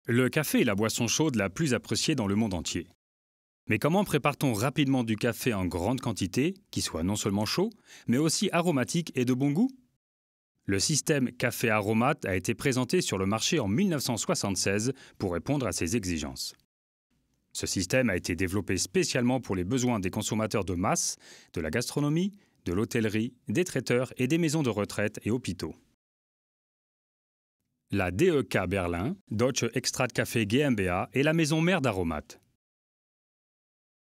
Le café est la boisson chaude la plus appréciée dans le monde entier. Mais comment prépare-t-on rapidement du café en grande quantité, qui soit non seulement chaud, mais aussi aromatique et de bon goût? Le système Café Aromat a été présenté sur le marché en 1976 pour répondre à ces exigences. Ce système a été développé spécialement pour les besoins des consommateurs de masse, de la gastronomie, de l'hôtellerie, des traiteurs et des maisons de retraite et hôpitaux. La DEK Berlin, Deutsche Extraktkaffee GmbH, est la maison mère d'Aromat.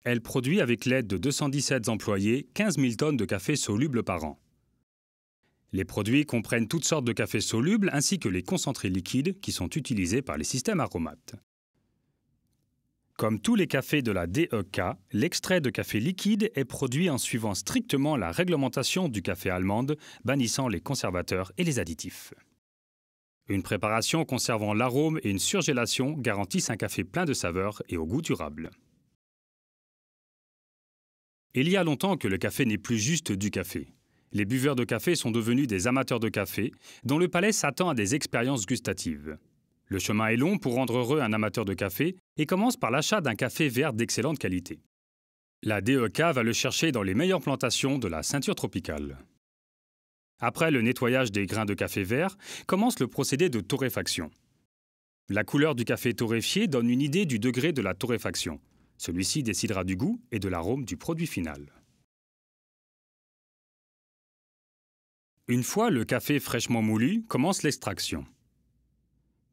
Elle produit avec l'aide de 217 employés 15 000 tonnes de café soluble par an. Les produits comprennent toutes sortes de cafés solubles ainsi que les concentrés liquides qui sont utilisés par les systèmes Aromat. Comme tous les cafés de la DEK, l'extrait de café liquide est produit en suivant strictement la réglementation du café allemande, bannissant les conservateurs et les additifs. Une préparation conservant l'arôme et une surgélation garantissent un café plein de saveurs et au goût durable. Il y a longtemps que le café n'est plus juste du café. Les buveurs de café sont devenus des amateurs de café, dont le palais s'attend à des expériences gustatives. Le chemin est long pour rendre heureux un amateur de café et commence par l'achat d'un café vert d'excellente qualité. La DEK va le chercher dans les meilleures plantations de la ceinture tropicale. Après le nettoyage des grains de café vert, commence le procédé de torréfaction. La couleur du café torréfié donne une idée du degré de la torréfaction. Celui-ci décidera du goût et de l'arôme du produit final. Une fois le café fraîchement moulu, commence l'extraction.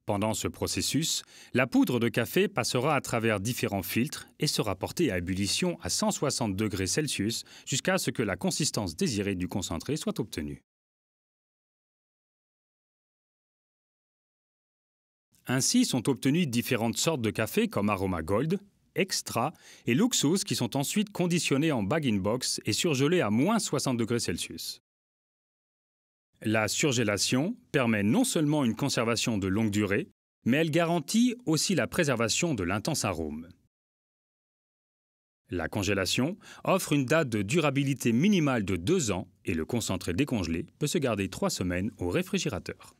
Pendant ce processus, la poudre de café passera à travers différents filtres et sera portée à ébullition à 160 degrés Celsius jusqu'à ce que la consistance désirée du concentré soit obtenue. Ainsi sont obtenues différentes sortes de café comme Aroma Gold, Extra et Luxus qui sont ensuite conditionnés en bag-in-box et surgelés à moins 60 degrés Celsius. La surgélation permet non seulement une conservation de longue durée, mais elle garantit aussi la préservation de l'intense arôme. La congélation offre une date de durabilité minimale de 2 ans et le concentré décongelé peut se garder 3 semaines au réfrigérateur.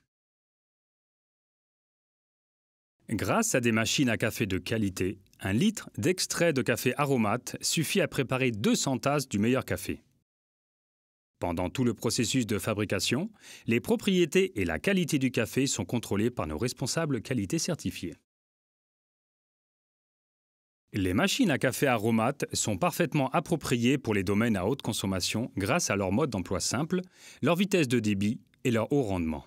Grâce à des machines à café de qualité, 1 litre d'extrait de café Aromat suffit à préparer 200 tasses du meilleur café. Pendant tout le processus de fabrication, les propriétés et la qualité du café sont contrôlées par nos responsables qualité certifiés. Les machines à café Aromat sont parfaitement appropriées pour les domaines à haute consommation grâce à leur mode d'emploi simple, leur vitesse de débit et leur haut rendement.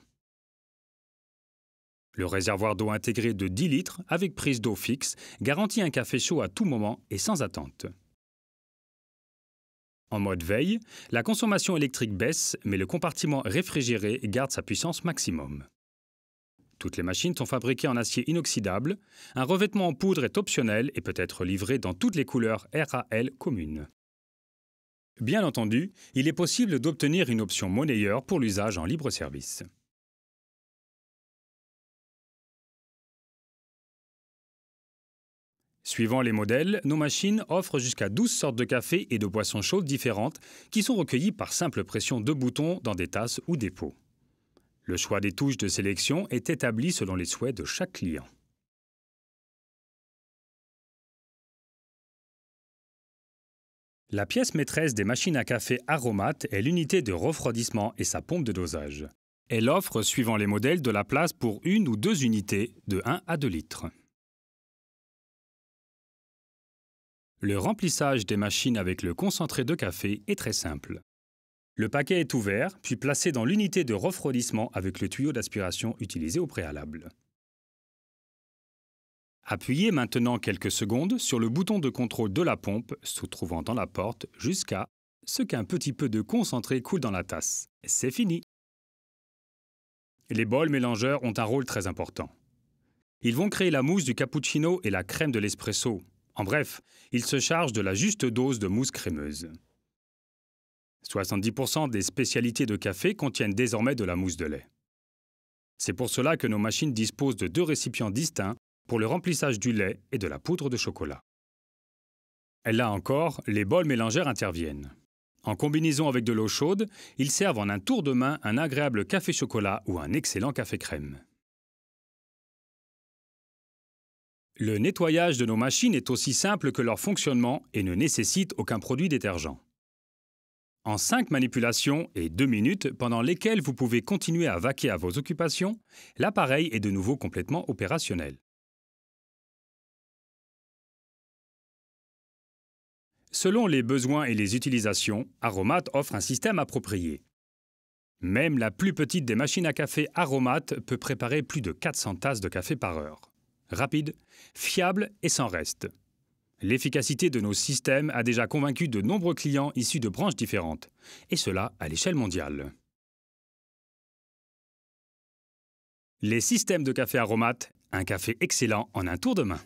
Le réservoir d'eau intégré de 10 litres avec prise d'eau fixe garantit un café chaud à tout moment et sans attente. En mode veille, la consommation électrique baisse, mais le compartiment réfrigéré garde sa puissance maximum. Toutes les machines sont fabriquées en acier inoxydable. Un revêtement en poudre est optionnel et peut être livré dans toutes les couleurs RAL communes. Bien entendu, il est possible d'obtenir une option monnayeur pour l'usage en libre service. Suivant les modèles, nos machines offrent jusqu'à 12 sortes de café et de boissons chaudes différentes qui sont recueillies par simple pression de boutons dans des tasses ou des pots. Le choix des touches de sélection est établi selon les souhaits de chaque client. La pièce maîtresse des machines à café Aromat est l'unité de refroidissement et sa pompe de dosage. Elle offre, suivant les modèles, de la place pour 1 ou 2 unités de 1 à 2 litres. Le remplissage des machines avec le concentré de café est très simple. Le paquet est ouvert, puis placé dans l'unité de refroidissement avec le tuyau d'aspiration utilisé au préalable. Appuyez maintenant quelques secondes sur le bouton de contrôle de la pompe se trouvant dans la porte jusqu'à ce qu'un petit peu de concentré coule dans la tasse. C'est fini! Les bols mélangeurs ont un rôle très important. Ils vont créer la mousse du cappuccino et la crème de l'espresso. En bref, ils se chargent de la juste dose de mousse crémeuse. 70% des spécialités de café contiennent désormais de la mousse de lait. C'est pour cela que nos machines disposent de 2 récipients distincts pour le remplissage du lait et de la poudre de chocolat. Là encore, les bols mélangeurs interviennent. En combinaison avec de l'eau chaude, ils servent en un tour de main un agréable café chocolat ou un excellent café crème. Le nettoyage de nos machines est aussi simple que leur fonctionnement et ne nécessite aucun produit détergent. En 5 manipulations et 2 minutes, pendant lesquelles vous pouvez continuer à vaquer à vos occupations, l'appareil est de nouveau complètement opérationnel. Selon les besoins et les utilisations, Aromat offre un système approprié. Même la plus petite des machines à café Aromat peut préparer plus de 400 tasses de café par heure. Rapide, fiable et sans reste. L'efficacité de nos systèmes a déjà convaincu de nombreux clients issus de branches différentes, et cela à l'échelle mondiale. Les systèmes de café Aromat, un café excellent en un tour de main.